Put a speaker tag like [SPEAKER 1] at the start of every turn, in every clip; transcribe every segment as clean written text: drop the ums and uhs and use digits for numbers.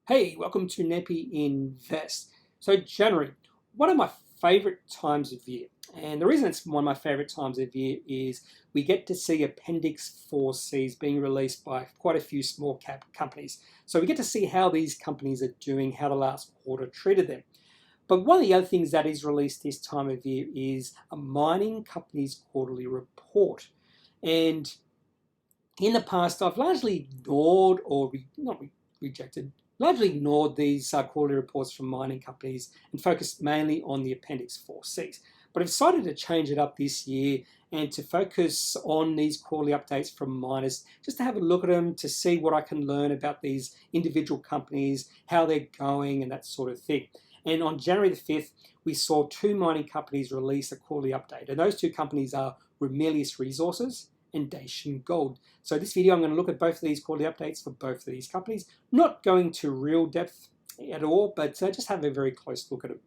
[SPEAKER 1] Hey, welcome to Neppy Invest. So January, one of my favorite times of year. And the reason it's one of my favorite times of year is we get to see Appendix 4Cs being released by quite a few small cap companies. So we get to see how these companies are doing, how the last quarter treated them. But one of the other things that is released this time of year is a mining company's quarterly report. And in the past, I've largely ignored or not rejected, largely ignored these quarterly reports from mining companies and focused mainly on the Appendix 4Cs. But I've decided to change it up this year and to focus on these quarterly updates from miners, just to have a look at them, to see what I can learn about these individual companies, how they're going, and that sort of thing. And on January the 5th, we saw two mining companies release a quarterly update. And those two companies are Ramelius Resources and Dacian Gold. So this video, I'm going to look at both of these quarterly updates for both of these companies. Not going to real depth at all, but just have a very close look at them.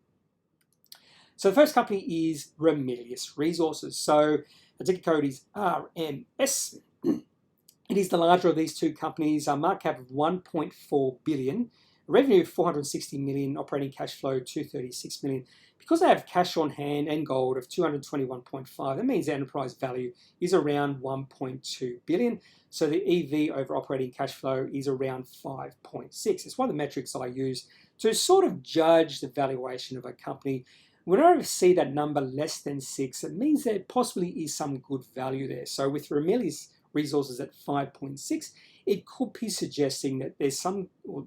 [SPEAKER 1] So the first company is Ramelius Resources. So the ticker code is RMS. It is the larger of these two companies, a market cap of 1.4 billion, revenue of 460 million, operating cash flow 236 million. Because they have cash on hand and gold of 221.5, that means the enterprise value is around 1.2 billion. So the EV over operating cash flow is around 5.6. It's one of the metrics I use to sort of judge the valuation of a company. Whenever I see that number less than 6, it means there possibly is some good value there. So with Ramelius Resources at 5.6, it could be suggesting that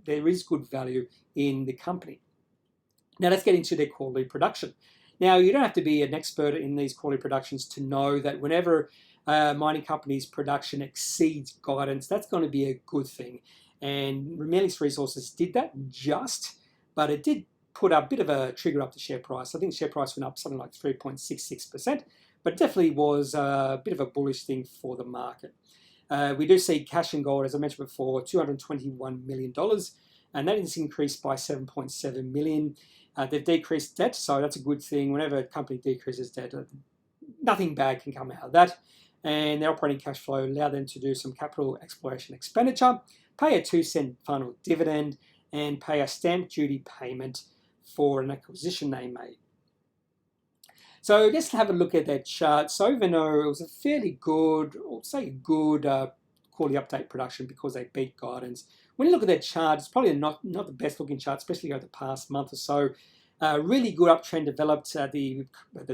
[SPEAKER 1] there is good value in the company. Now let's get into their quarterly production. Now you don't have to be an expert in these quarterly productions to know that whenever a mining company's production exceeds guidance, that's going to be a good thing. And Ramelius Resources did that but it did put a bit of a trigger up the share price. I think the share price went up something like 3.66%, but definitely was a bit of a bullish thing for the market. We do see cash and gold, as I mentioned before, $221 million, and that is increased by 7.7 million. They've decreased debt, so that's a good thing. Whenever a company decreases debt, nothing bad can come out of that. And their operating cash flow allowed them to do some capital exploration expenditure, pay a 2-cent final dividend, and pay a stamp duty payment for an acquisition they made. So let's have a look at that chart. So even though it was a fairly good, or say good quarterly update production because they beat guidance, when you look at that chart, it's probably not the best looking chart, especially over the past month or so. Really good uptrend developed at the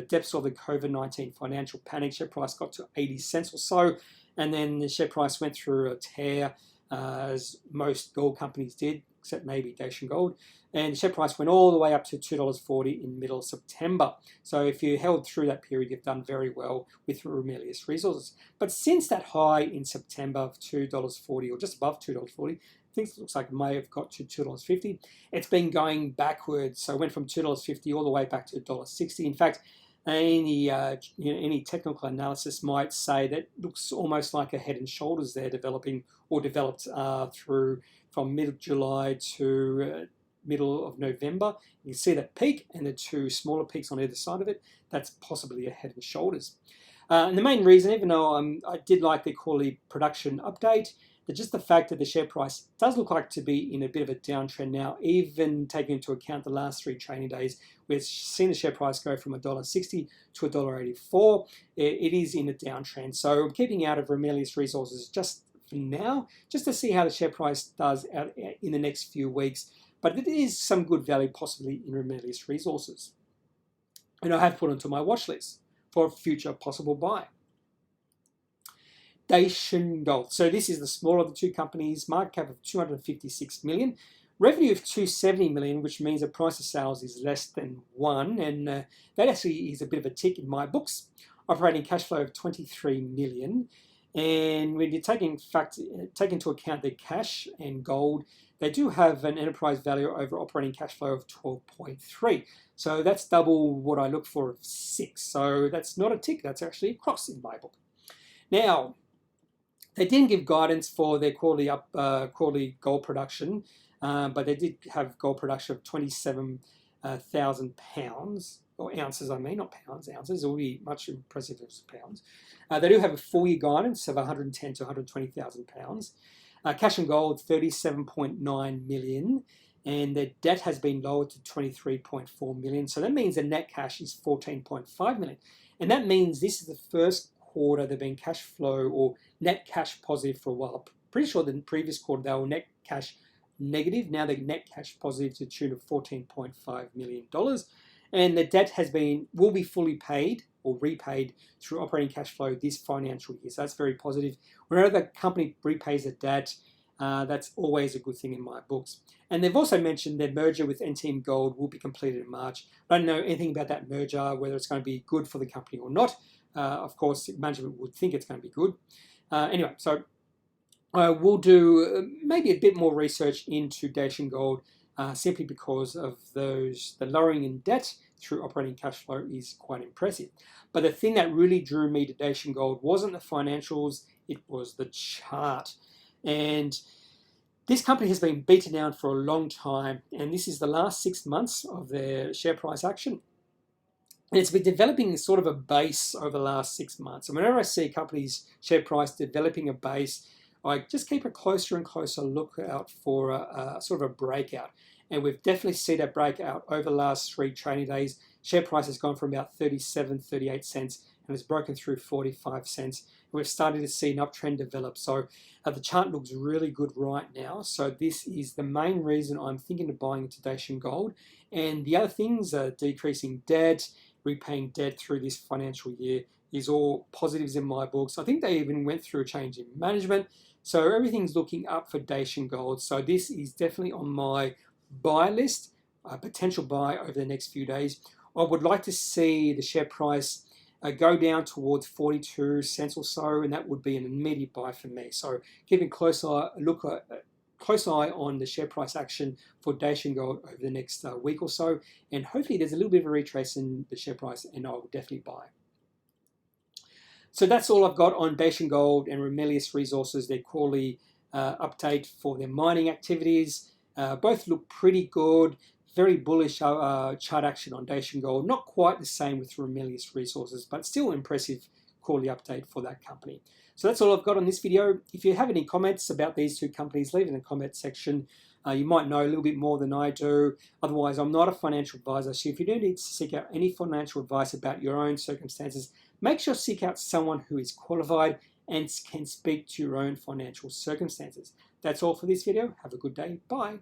[SPEAKER 1] depths of the COVID-19 financial panic. Share price got to 80 cents or so, and then the share price went through a tear, as most gold companies did, except maybe Dacian Gold. And the share price went all the way up to $2.40 in middle of September. So if you held through that period, you've done very well with Ramelius Resources. But since that high in September of $2.40, or just above $2.40, I think it looks like it may have got to $2.50. It's been going backwards. So it went from $2.50 all the way back to $1.60. In fact, any technical analysis might say that looks almost like a head and shoulders there developing, or developed from mid-July to middle of November. You can see that peak and the two smaller peaks on either side of it. That's possibly a head and shoulders. And the main reason, even though I did like the quarterly production update, just the fact that the share price does look like to be in a bit of a downtrend now, even taking into account the last 3 trading days, we've seen the share price go from $1.60 to $1.84. It is in a downtrend. So I'm keeping out of Ramelius Resources just for now, just to see how the share price does in the next few weeks. But it is some good value possibly in Ramelius Resources. And I have put onto my watch list for a future possible buy. Dacian Gold. So this is the smaller of the two companies, market cap of 256 million, revenue of 270 million, which means the price of sales is less than 1, and that actually is a bit of a tick in my books. Operating cash flow of 23 million, and when you take into account their cash and gold, they do have an enterprise value over operating cash flow of 12.3. So that's double what I look for of 6. So that's not a tick, that's actually a cross in my book. Now, they didn't give guidance for their quarterly gold production, but they did have gold production of 27,000 pounds, or ounces, I mean, not pounds, ounces. It will be much impressive as pounds. They do have a full year guidance of 110 to 120,000 pounds. Cash and gold, 37.9 million. And their debt has been lowered to 23.4 million. So that means the net cash is 14.5 million. And that means this is the first quarter they've been cash flow or net cash positive for a while. Pretty sure the previous quarter they were net cash negative. Now they're net cash positive to the tune of $14.5 million. And the debt will be fully paid or repaid through operating cash flow this financial year. So that's very positive. Whenever the company repays a debt, that's always a good thing in my books. And they've also mentioned their merger with NTM Gold will be completed in March. I don't know anything about that merger, whether it's going to be good for the company or not. Of course, management would think it's going to be good. Anyway, so we'll do maybe a bit more research into Dacian Gold simply because of the lowering in debt through operating cash flow is quite impressive. But the thing that really drew me to Dacian Gold wasn't the financials, it was the chart. And this company has been beaten down for a long time, and this is the last 6 months of their share price action. And it's been developing sort of a base over the last 6 months. And whenever I see companies' share price developing a base, I just keep a closer and closer look out for a sort of a breakout. And we've definitely seen that breakout over the last 3 trading days. Share price has gone from about 37, 38 cents and has broken through 45 cents. And we've started to see an uptrend develop. So the chart looks really good right now. So this is the main reason I'm thinking of buying into Dacian Gold. And the other things are decreasing debt, repaying debt through this financial year is all positives in my books. I think they even went through a change in management. So everything's looking up for Dacian Gold. So this is definitely on my buy list, a potential buy over the next few days. I would like to see the share price go down towards 42 cents or so, and that would be an immediate buy for me. So keeping close eye on the share price action for Dacian Gold over the next week or so, and hopefully there's a little bit of a retrace in the share price, and I will definitely buy. So that's all I've got on Dacian Gold and Ramelius Resources, their quarterly update for their mining activities. Both look pretty good. Very bullish chart action on Dacian Gold. Not quite the same with Ramelius Resources, but still impressive quarterly update for that company. So that's all I've got on this video. If you have any comments about these 2 companies, leave it in the comment section. You might know a little bit more than I do. Otherwise, I'm not a financial advisor. So if you do need to seek out any financial advice about your own circumstances, make sure to seek out someone who is qualified and can speak to your own financial circumstances. That's all for this video. Have a good day. Bye.